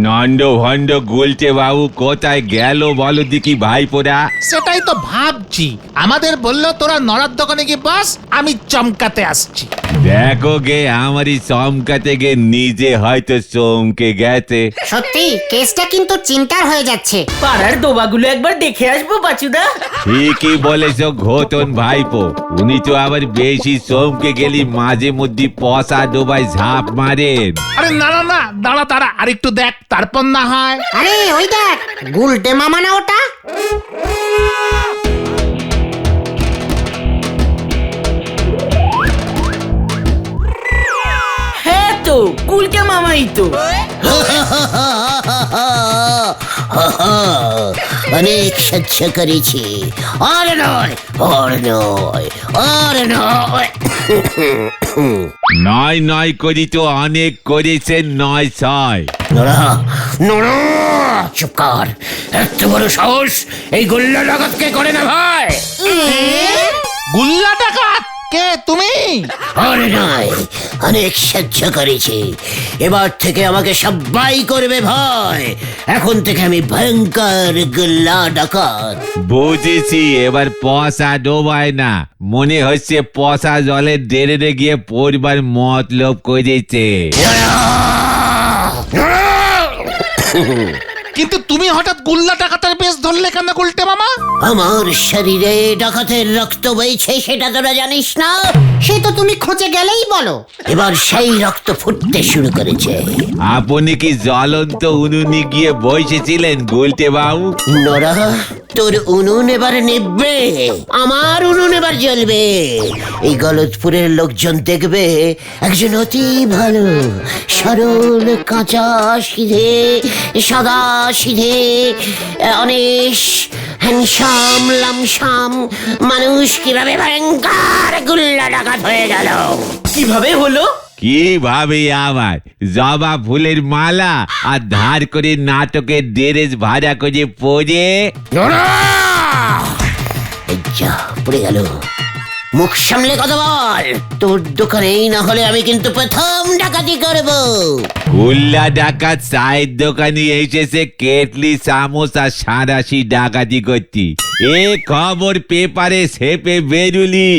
নন্দ ভন্ড গুলটে বাবু কোথায় গেল বলো দেখি ভাইপোরা? সেটাই তো ভাবছি। আমাদের বললো তোরা নড়ার দোকানে গিয়ে বস, আমি চমকাতে আসছি। দেখো গে আমারই চমকাতে গে নিজে হয়তো চমকে গেছে। সত্যি কেসটা কিন্তু চিন্তার হয়ে যাচ্ছে। পাড়ার দোবাগুলো একবার দেখে আসবো বাচুদা। ঠিকই বলেছ ঘোতন ভাইপো, উনি তো আবার বেশি চমকে গেলি মাঝে মধ্যে পচা ডোবায় ঝাঁপ মারেন। আরে না না না, দাঁড়া দাঁড়া, আর একটু দেখ, তারপর না হয়। আরে ওই দেখ, গুলটে মামা না ওটা? হ্যাঁ তো কুলকে মামাই তো। অনেক সহ্য করেছি, আর নয় আর নয় আর নয়। নয় নয় করি তো অনেক করেছেন, নয় ছয়। নোরা নোরা, চুপ কর। এত বড় সাহস এই গোল্লা ডাকাতকে করে না ভাই? গুল্লা ডাকাত কে তুমি? আর নয়, অনেক সহ্য করেছি, এবার থেকে আমাকে সবাই করবে ভয়। এখন থেকে আমি ভয়ঙ্কর গোল্লা ডাকাত। বুঝেছি, এবার পচা ডোবায় না, মনে হচ্ছে পচা জলে ডেরে গিয়ে পরিবার মতলব করেছে। কিন্তু তুমি হঠাৎ গুল্লা ডাকাতের বেশ ধরলে কেন গুলটে মামা? আমার শরীরে ডাকাতের রক্ত বইছে, সেটা তোরা জানিস না? সে তো তুমি খোঁজে গেলেই বলো। এবার সেই রক্ত ফুটতে শুরু করেছে। আপনি কি জ্বলন্ত উনুনে গিয়ে বসেছিলেন গুলটে বাবু? নোরা, তোর উনুন এবার নিববে, আমার উনুন এবার জ্বলবে। এই গলতপুরের লোকজন দেখবে একজন অতি ভালো, সরল, কাঁচা, সিধে, সাদা সিধে, অনেক হ্যান্ডসাম লামসাম মানুষ কিভাবে ভয়ঙ্কর গুল্লা ডাকাত হয়ে গেল। কিভাবে হলো? কিভাবে আবার জবা ফুলের মালা আর ধার করে নাটকের ড্রেস ভাড়া করে পরে। এই যা, পড়ে গেল। মুখ সামলে কথা বল, তোর দোকানেই না হলে আমি কিন্তু প্রথম ডাকাতি করব। গুল্লা ডাকাত চায়ের দোকানে এসেছে কেটলি চামচ আর সাঁড়াশি ডাকাতি করতি। এ খবর পেপারে ছেপে বেরুলি।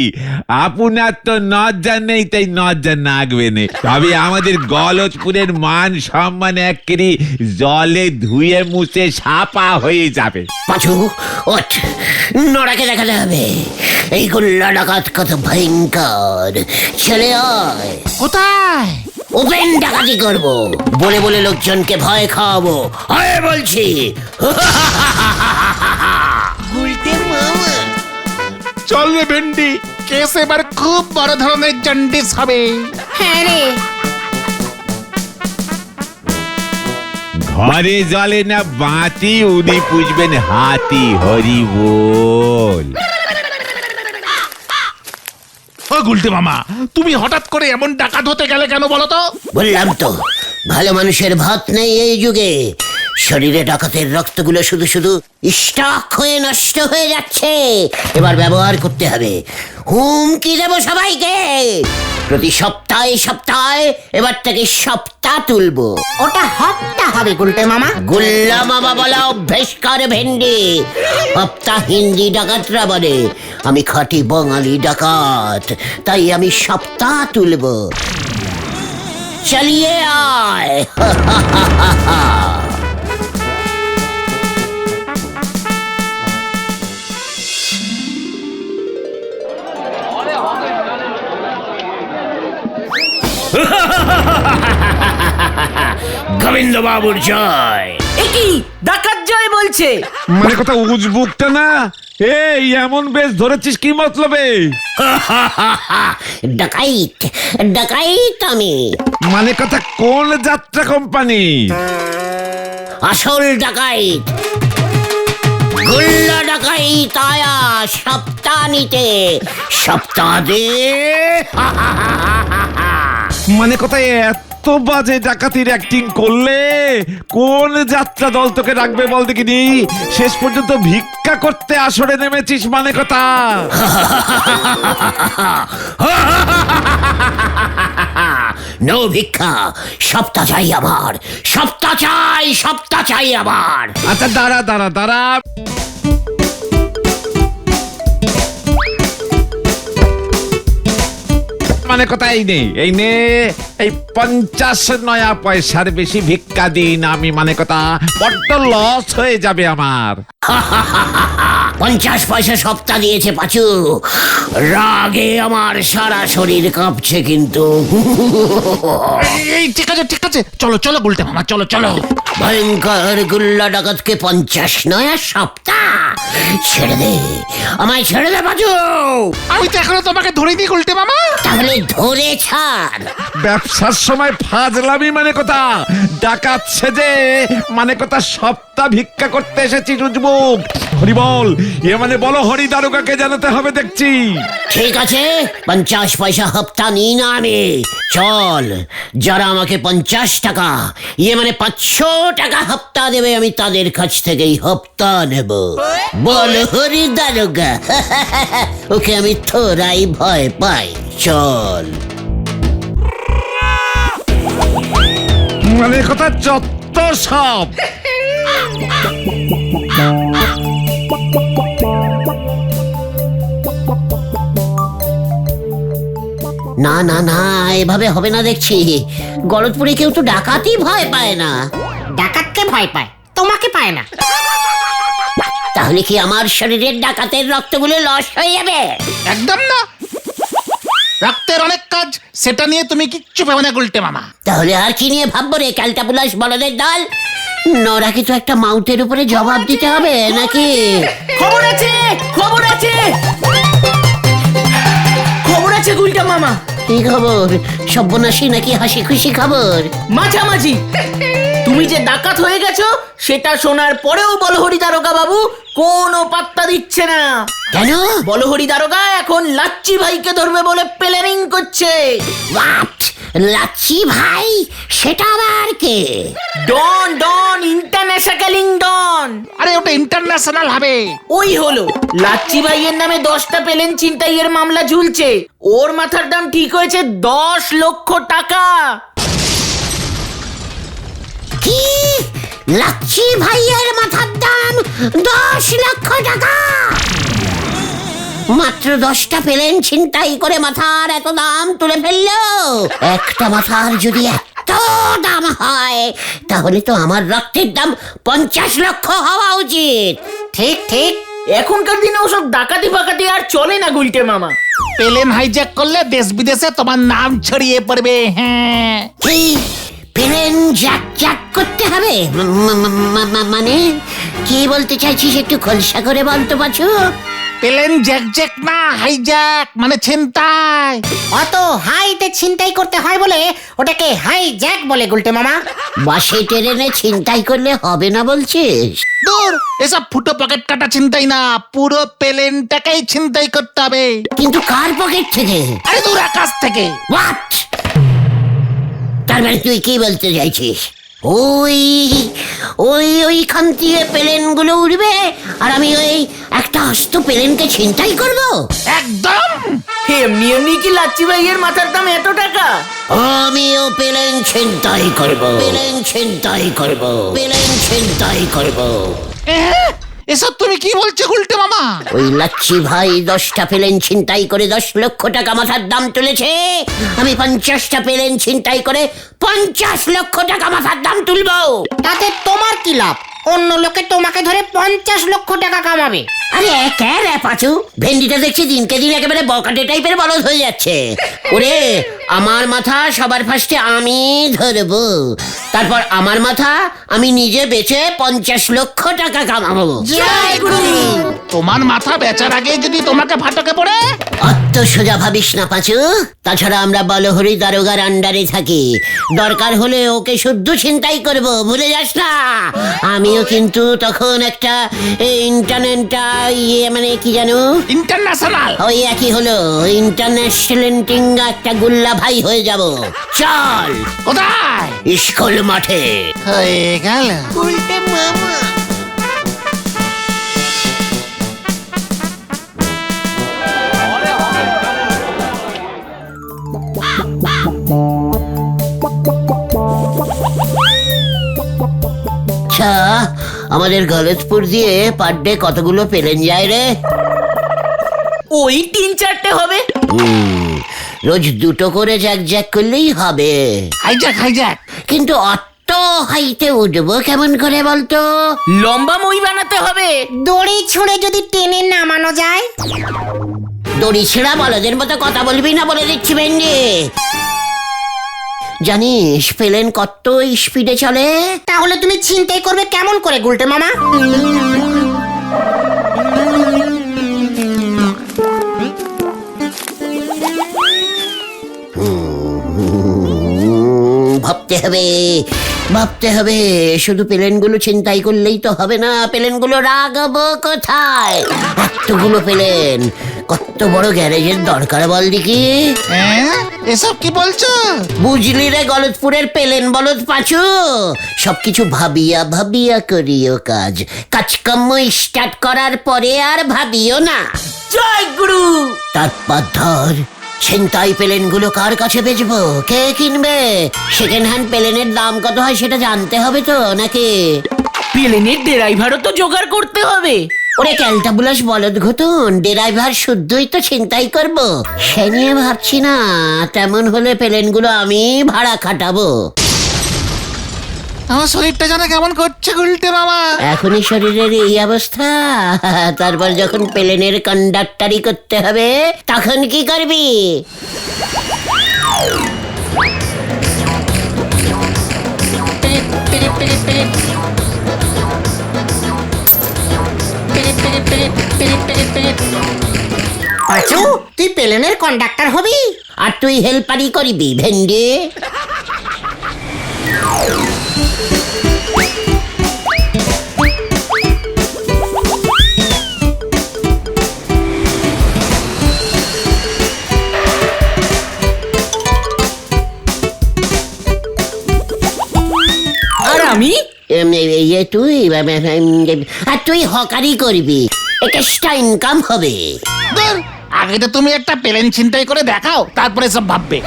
আপনার তো নজ্জা নেই, তাই নজ্জা নাগবে না। তবে আমাদের গলতপুরের মান সম্মান একেবারে জলে ধুয়ে মুছে সাপা হয়ে যাবে। পাঁচু ওঠ, নড়াকে দেখাতে হবে এই গুল্লা ডাকাত কত ভয়ঙ্কর। ছেলে আয়, কোথায়? ওপেন ডাকাতি করব, বলে বলে লোকজনকে ভয় খাওয়াবো। আয় বলছি। চল রে ভেন্ডি, কেস এবার খুব বড় ধরনের জন্ডিস হবে। হ্যাঁ রে, ঘরে জলে না বাতি, উনি পুষবেন হাতি। হরি বল। ও গুলটে মামা, তুমি হঠাৎ করে এমন ডাকাত হতে গেলে কেন বলো তো? বললাম তো, ভালো মানুষের ভাত নেই এই যুগে। শরীরে ডাকাতের রক্তগুলো শুধু শুধু স্টক হয়ে নষ্ট হয়ে যাচ্ছে, এবার ব্যবহার করতে হবে। হুমকি দেব সবাইকে, প্রতি সপ্তাহে সপ্তাহে এবার থেকে সপ্তাহ তুলবো। ওটা হপ্তা হবে গুলটে মামা। গুল্লা মামা বলা অভ্যেস করে ভেন্ডি, হপ্তা হিন্দি ডাকাতরা বলে। আমি খাঁটি বাঙালি ডাকাত, তাই আমি সপ্তাহ তুলবো। চালিয়ে আয়। গোবিন্দ বাবুর জয়। একই ডাকাত জয় বলছে। মানে কথা উজবুকটা না, এই এমন বেশ ধরেছিস কি মতলবে? ডাকাইত ডাকাইত আমি। মানে কথা কোন যাত্রা কোম্পানি? আসল ডাকাইত, গুল্লা ডাকাইত আয়া সপ্তাহ নিতে। সপ্তাহ দে। মানে কথা এত বাজে ডাকাতির অ্যাক্টিং করলে কোন যাত্রা দল তোকে রাখবে বল দেখিনি? শেষ পর্যন্ত ভিক্ষা করতে আসরে নেমেছিস মানে কথা। নো ভিক্ষা, সপ্তাহ চাই আমার, সপ্তাহ চাই আমার। আচ্ছা দাঁড়া মানে কথা এই নে এই 50 নয়া পয়সার বেশি ভিক্ষা দিন, আমি মানে কথা বড্ড লস হয়ে যাবে আমার। 50 পয়সা সপ্তাহ দিয়েছে পাঁচু, রাগে আমার সারা শরীর কাঁপছে কিন্তু। এই ঠিক আছে চলো চলো গুলটে মামা চলো চলো। ভয়ঙ্কর গুল্লা ডাকাতকে 50 নয়া সপ্তাহ, ছেড়ে দে আমায়, ছেড়ে দে পাঁচু। আমি তো এখনো তোমাকে ধরিনি গুলটে মামা। তাহলে ধরে ছাড়। ব্যবসার সময় ফাজলামি মানে কথা, ডাকাত সেজে মানে কথা সপ্তাহ ভিক্ষা করতে এসেছি রুজবুক। হরি বল, এ মানে বলো হরি দারোগাকে জানাতে হবে দেখছি। ঠিক আছে 50 পয়সা হপ্তা নিই না আমি, চল যারা আমাকে 50 টাকা ইয়ে মানে 500 টাকা হপ্তা দেবে আমি তাদের কাছ থেকেই হপ্তা নেব। বল হরি দারোগা, ওকে আমি থোড়াই ভয় পাই, চল। মানে কথা যত সব। না না না, এভাবে হবে না দেখছি। গলতপুরে কেউ তো ডাকাতই ভয় পায় না। ডাকাতকে ভয় পায়, তোমাকে পায় না। তাহলে কি আমার শরীরের ডাকাতের রক্তগুলো লস হয়ে যাবে? একদম না, রক্তের অনেক কাজ, সেটা নিয়ে তুমি কিচ্ছু ভেবে না গুলটে মামা। তাহলে আর কি নিয়ে ভাববো রে ক্যালটাবুলাস বলদের দল? নরাকে তো একটা মাউথের উপরে জবাব দিতে হবে নাকি? খবর আছে গুলটা মামা। কি খবর? সর্বনাশী নাকি হাসি খুশি খবর? মাঝামাঝি। তুমি যে ডাকাত হয়ে গেছো সেটা শোনার পরেও বলহরি দারোগা বাবু কোনো পাত্তা দিচ্ছে না। কেন? বলহরি দারোগা এখন লাচ্চি ভাইকে ধরবে বলে প্ল্যানিং করছে। হোয়াট? লাচ্ছি ভাই? সেটা আবার কে? ডন ইন্টারন্যাশনাল ডন। আরে ওটা ইন্টারন্যাশনাল হবে। ওই হলো লাচ্চি ভাইয়ের নামে 10টা পেলেন ছিনতাইয়ের মামলা ঝুলছে। ওর মাথার দাম ঠিক হয়েছে 10 লক্ষ টাকা। কি? লাচ্ছি ভাইয়ের মাথার দাম 10 লক্ষ টাকা? মাত্র 10টা পেলেন ছিনতাই করে মাথার এত দাম তুলে ফেললো? একটা মাথার যদি এত দাম হয় তাহলে তো আমার রক্তের দাম 50 লক্ষ হওয়া উচিত। ঠিক ঠিক। এখনকার দিনে ওসব ডাকাতি ফাকাতি আর চলে না গুলটে মামা। প্লেন হাইজ্যাক করলে দেশ বিদেশে তোমার নাম ছড়িয়ে পড়বে। হ্যাঁ, কি? প্লেন জ্যাক জ্যাক করতে হবে? মানে কি বলতে চাইছিস একটু খোলসা করে বলতে পারছো? প্লেন জ্যাক না, হাইজ্যাক মানে ছিনতাই। অত হাইতে ছিনতাই করতে হয় বলে ওটাকে হাই জ্যাক বলে গুলটে মামা। বাসে ট্রেনে ছিনতাই করলে হবে না বলছিস? দূর, এসব ফুটো পকেট কাটা ছিনতাই না, পুরো প্লেনটাকেই ছিনতাই করতে হবে। কিন্তু কার পকেট থেকে? আরে দূর, আকাশ থেকে। হোয়াট? তার মানে তুই কি বলতে চাইছিস? ওই ওই ওইখান থেকে প্লেন গুলো উড়বে আর আমি ওই একটা আস্ত প্লেনকে ছিনতাই করব? একদম। এমনি কি লাচ্চি ভাইয়ের মাথার দাম এত টাকা? আমিও প্লেন ছিনতাই করব, প্লেন ছিনতাই করব, প্লেন ছিনতাই করব। এসব তুমি কি বলছো গুলটে মামা? ওই লাচ্ছি ভাই 10টা প্লেন ছিনতাই করে 10 লক্ষ টাকা মাথার দাম তুলেছে, আমি 50টা প্লেন ছিনতাই করে 50 লক্ষ টাকা মাথার দাম তুলবো। তাতে তোমার কি লাভ? অন্য লোকে তোমাকে ধরে 50 লক্ষ টাকা কামাবে। আরে কে রে পাচু? ভেন্ডিটা দেখছি দিনকে দিন একেবারে বকাটে টাইপের বলদ হয়ে যাচ্ছে। ওরে, আমার মাথা সবার ফার্স্টে আমি ধরবো, তারপর আমার মাথা আমি নিজে বেচে 50 লক্ষ টাকা কামাবো। জয় গুরু। তোমার মাথা বেচার আগে যদি তোমাকে ফাটকে পড়ে? অত সোজা ভাবিস না পাচু। তাছাড়া আমরা বলহরি দারোগার আন্ডারে থাকি, দরকার হলে ওকে শুদ্ধ ছিনতাই করব, ভুলে যাস না। আমিও কিন্তু তখন একটা ইয়ে মানে কি জানো, ইন্টারন্যাশনাল। ওই একই হলো, ইন্টারন্যাশনাল একটা গুল্লা ভাই হয়ে যাব। চল। কোথায়? স্কুল মাঠে। হয়ে গেল। উল্টে মামা। আচ্ছা, আমাদের গলতপুর দিয়ে পার ডে কতগুলো প্লেন যায় রে? ওই 3-4টে হবে। রোজ দুটো করে জ্যাক করলেই হবে। হাইজ্যাক কিন্তু অত হাইটে উঠবো কেমন করে বলতো? লম্বা মই বানাতে হবে। দড়ি ছুঁড়ে যদি টেনে নামানো যায়। দড়ি ছেঁড়া বলদের মতো কথা বলবি না বলে দিচ্ছি ভেন্ডি। জানিস প্লেন কত স্পিডে চলে? তাহলে তুমি ছিনতাই করবে কেমন করে গুলটে মামা? ভাবতে হবে শুধু প্লেনগুলো ছিনতাই করলেই তো হবে না, প্লেনগুলো রাখবো কোথায়? এতগুলো প্লেন কত বড় গ্যারেজের দরকার বল দেখি। এসব কি বলছো? বুঝলি রে গলতপুরের প্লেন বলদ পাচু, সবকিছু ভাবিয়া ভাবিয়া করিও কাজকর্ম স্টার্ট করার পরে আর ভাবিও না। জয় গুরু। তারপর ধর ছিনতাই প্লেনগুলো কার কাছে বেচবো, কে কিনবে? সেকেন্ড হ্যান্ড প্লেনের দাম কত হয় সেটা জানতে হবে তো নাকি? প্লেনের ড্রাইভারও তো জোগাড় করতে হবে। ওরে ক্যালটাবুলাস বলদ ঘটুন, ড্রাইভার শুদ্ধই তো ছিনতাই করবো, সে নিয়ে ভাবছি না। তেমন হলে প্লেনগুলো আমি ভাড়া খাটাবো। আমার শরীরটা যেন কেমন করছে গুলটে মামা। এখনই শরীরের এই অবস্থা, তারপর যখন প্লেনের কন্ডাক্টরি করতে হবে তখন কি করবি? পাঁচু, তুই প্লেনের কন্ডাক্টর হবি? আর তুই হেল্পারি করবি ভেন্ডি। আর আমি তুই হকারি করবি, এক্সট্রা ইনকাম হবে। ধুর, আগে তো তুমি একটা প্লেন ছিনতাই করে দেখাও, তারপরে সব ভাববে।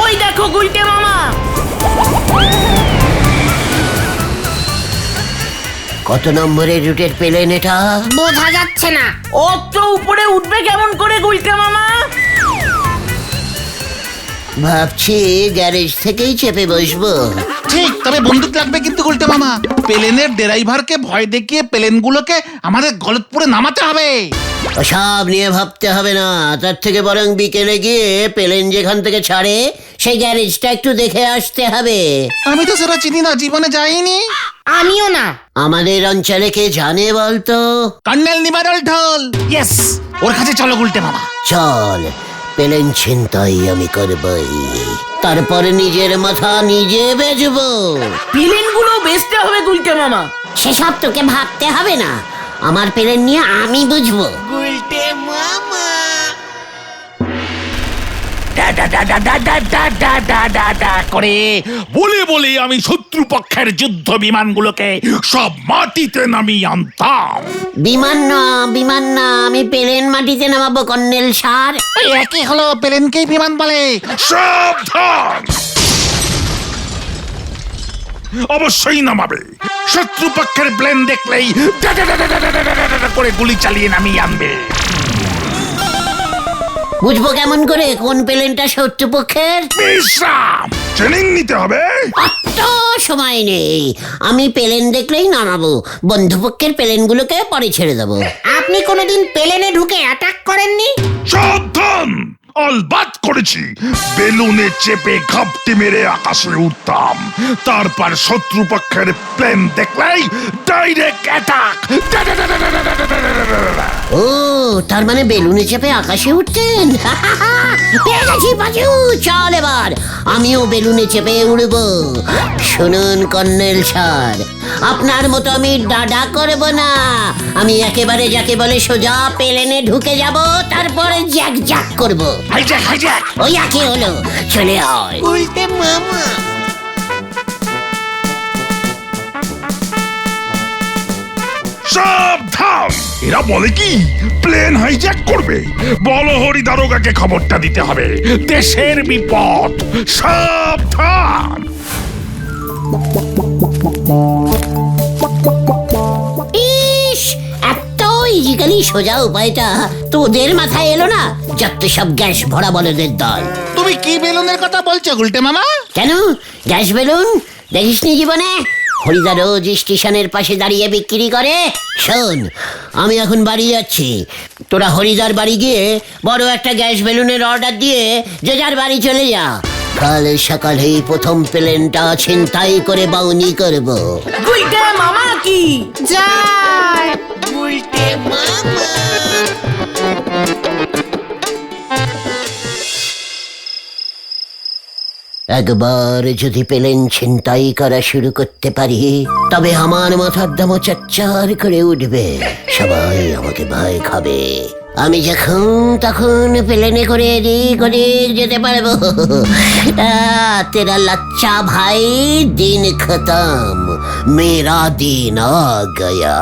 ওই দেখো গুলটে মামা। কত নম্বরের রুটের প্লেন এটা? বোঝা যাচ্ছে না। অত উপরে উঠবে কেমন করে গুলটে মামা? ভাবছি গ্যারেজ থেকেই চেপে বসবো। ঠিক, তবে বন্দুক লাগবে কিন্তু গুলটে মামা। প্লেনের ড্রাইভারকে ভয় দেখিয়ে প্লেনগুলোকে আমাদের গলতপুরে নামাতে হবে। সব নিয়ে ভাবতে হবে না, তার থেকে বরং বিকেলে গিয়ে প্লেন যেখান থেকে ছাড়ে সেই গ্যারেজটা একটু দেখে আসতে হবে। আমি তো সেটা চিনি না, জীবনে যাইনি। আমিও না। আমাদের অঞ্চলে কে জানে বলতো? কর্নেল নিমারল ঢোল। ইয়েস, ওর কাছে চলো গুলটে মামা। চল, প্লেন ছিনতাই আমি করবই, তারপরে নিজের মাথা নিজে বেচবো। প্লেনগুলো বেচতে হবে গুলটে মামা। সেসব তোকে ভাবতে হবে না, আমার প্লেন নিয়ে আমি বুঝবো। করে বলে বলে আমি শত্রুপক্ষের যুদ্ধ বিমানগুলোকে সব মাটিতে নামিয়ে আনতাম। বিমান না, আমি প্লেন মাটিতে নামাবো কর্নেল স্যার। এই একই হলো, প্লেনকেই বিমান বলে। সাবধান, অবশ্যই নামাবে। শত্রুপক্ষের প্লেন দেখলেই করে গুলি চালিয়ে নামিয়ে আনবে। বুঝবো কেমন করে কোন প্লেনটা শত্রুপক্ষের? বিশ্রাম, ট্রেনিং নিতে হবে। অত সময় নেই, আমি প্লেন দেখলেই নামাবো, বন্ধুপক্ষের প্লেনগুলোকে পরে ছেড়ে দেবো। আপনি কোনোদিন প্লেনে ঢুকে অ্যাটাক করেননি? সাবধান, অলবাত করেছি। বেলুনে চেপে ঘাপটি মেরে আকাশে উঠতাম, তারপর শত্রুপক্ষের প্লেন দেখলেই ডাইরেক্ট অ্যাটাক। ও, তার মানে বেলুনে চেপে আকাশে উঠতেন। পেয়ে গেছি বাজু, চল এবার আমিও বেলুনে চেপে উড়বো। শুনুন কর্নেল স্যার, আপনার মতো আমি ডাডা করব না, আমি একেবারে যাকে বলে সোজা প্লেনে ঢুকে যাব, তারপরে জ্যাক জ্যাক করবো। Hijack, hijack. ওই একই হলো, চলে আয়। উল্টে মামা। সাবধান, এরা বলে কি প্লেন হাইজ্যাক করবে। বলো হরি দারোগাকে খবরটা দিতে হবে, দেশের বিপদ। সাবধান। ইস, এত ইজিক্যালি সোজা উপায়টা তোদের মাথায় এলো না? যত সব গ্যাস ভরা বলদের দল। তুমি কি বেলুনের কথা বলছো গুলটে মামা? কেন গ্যাস বেলুন দেখিসনি জীবনে? হরিদা রোজ স্টেশনের পাশে দাঁড়িয়ে বিক্রি করে। শোন, আমি এখন বাড়ি যাচ্ছি, তোরা হরিদার বাড়ি গিয়ে বড় একটা গ্যাস বেলুনের অর্ডার দিয়ে যে যার বাড়ি চলে যা। কাল সকালেই প্রথম প্লেনটা ছিনতাই করে বাউনি করব। গুলটে মামা কি যায় একবার যদি প্লেন ছিনতাই করা শুরু করতে পারি, তবে আমার মাথার দামও চচ্চার করে উঠবে, সবাই আমাকে ভয় খাবে। আমি যখন তখন প্লেনে করে এদিক ওদিক যেতে পারবো। তেরা লচ্চা ভাই দিন খতম, মেরা দিন আ গয়া।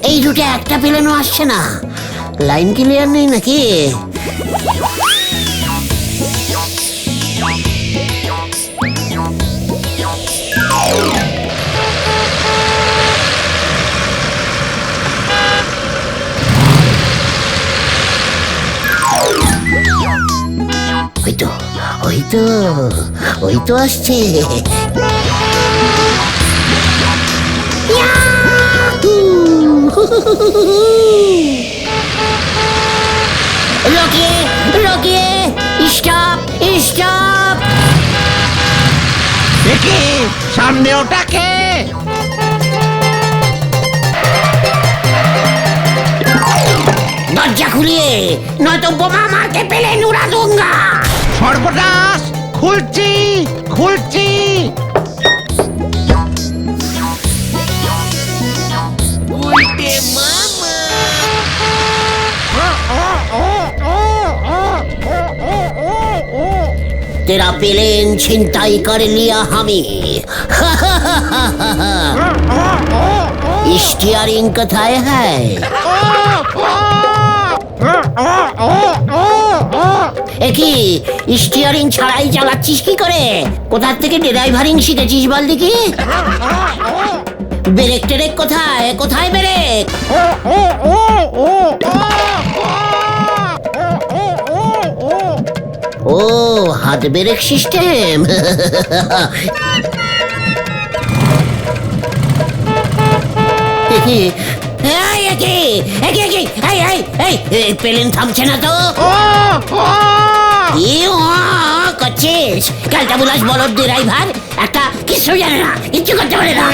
এই রুটে একটা প্লেনও আসছে না, লাইন ক্লিয়ার নেই নাকি? ওই তো আসছে। রকিয়ে রকিয়ে, স্টপ স্টপ। দেখি সামনে ওটাকে। দরজা খুলিয়ে, নয়তো বোমা মারকে প্লেন উড়া दूंगा। সর্বনাশ, খুলছি খুলছি। तेरा प्लेन छिनताई कर लिया हमी। स्टीयरिंग कथाए है? একই স্টিয়ারিং ছাড়াই চালাচ্ছিস কি করে? কোথা থেকে ড্রাইভারিং শিখেছিস বল দেখি? ব্রেক টেরেক কোথায়? কোথায় ব্রেক? ও হাত ব্রেক সিস্টেম। প্লেন থামছে না তো? করছিস কালটা বুলাস বলদ ড্রাইভার, একটা কিছু জানে না, কিচ্ছু করতে পারে না।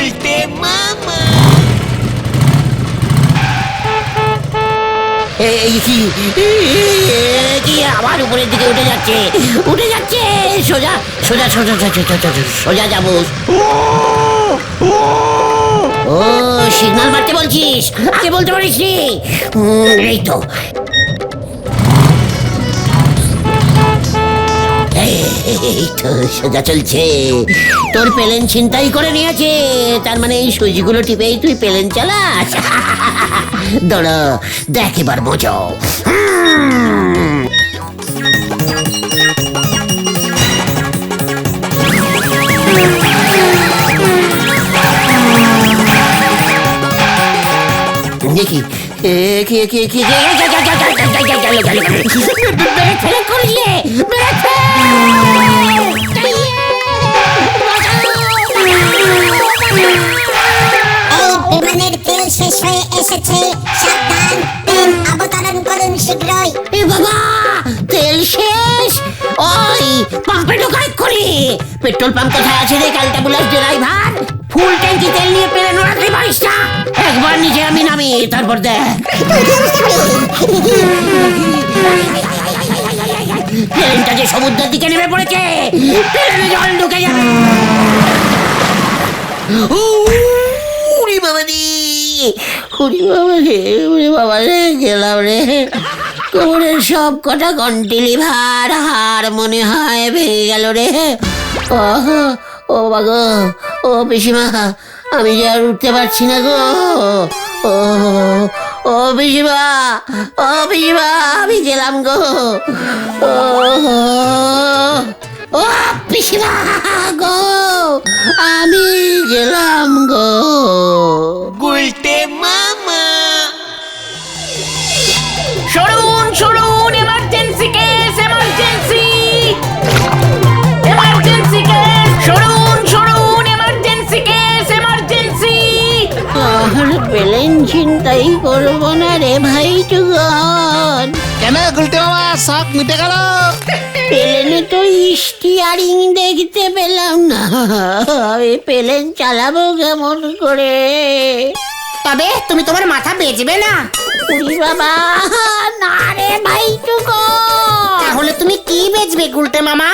কি আবার উপরের দিকে উঠে যাচ্ছে, উঠে যাচ্ছে। সোজা সোজা সোজা সোজা যাবো। ও সিগন্যাল মারতে বলছিস, আগে বলতে পারিস নি? এই তো এই তো সোজা চলছে। তোর প্লেন ছিনতাই করে নিয়েছে, তার মানে এই সুইচগুলো টিপেই তুই প্লেন চালাস। দাঁড়া দেখ এবার মজা। দেখি বিমানের তেল শেষ হয়ে এসেছে, সাবধান, তেল অবতরণ করুন শীঘ্রই। এ বাবা, তেল শেষ। ওই পাম্পে ঢোকাই করি। পেট্রোল পাম্প কোথায় আছে রে কালটা বুলাস ড্রাইভার? ফুল ট্যাঙ্কি তেল নিয়ে প্লেন উড়াতে পারিস না? একবার নিজে আমি নামি, তারপর দেখ। প্লেনটা যে সমুদ্রের দিকে নেমে পড়েছে, প্লেনে জল ঢুকে যাবে। উড়ি বাবা রে, উড়ি বাবা রে, উড়ি বাবা রে, গেলাম রে। কোমরের সব কটা কন্টিলি ভার হার মনে হয় ভেঙে গেল রে। ও বাগো, ও পিসিমা, আমি যে আর উঠতে পারছি না গো। ও পিসিমা, ও পিসিমা, আমি গেলাম গো। ও পিসিমা গো, আমি গেলাম গো। সরুন সরুন, emergency case, emergency, emergency case, সরুন সরুন, এমার্জেন্সি কেস, এমার্জেন্সি। আর প্লেন চিন্তাই করবো না রে ভাই টুগন। কেন গুলটে মামা শখ মিটে গেল? প্লেনে তো স্টিয়ারিং দেখতে পেলাম না, আমি প্লেন চালাবো কেমন করে? তবে তুমি তোমার মাথা বেচবে না? উড়ি বাবা, না রে ভাই টুকো। তাহলে তুমি কি বেচবে গুলটে মামা?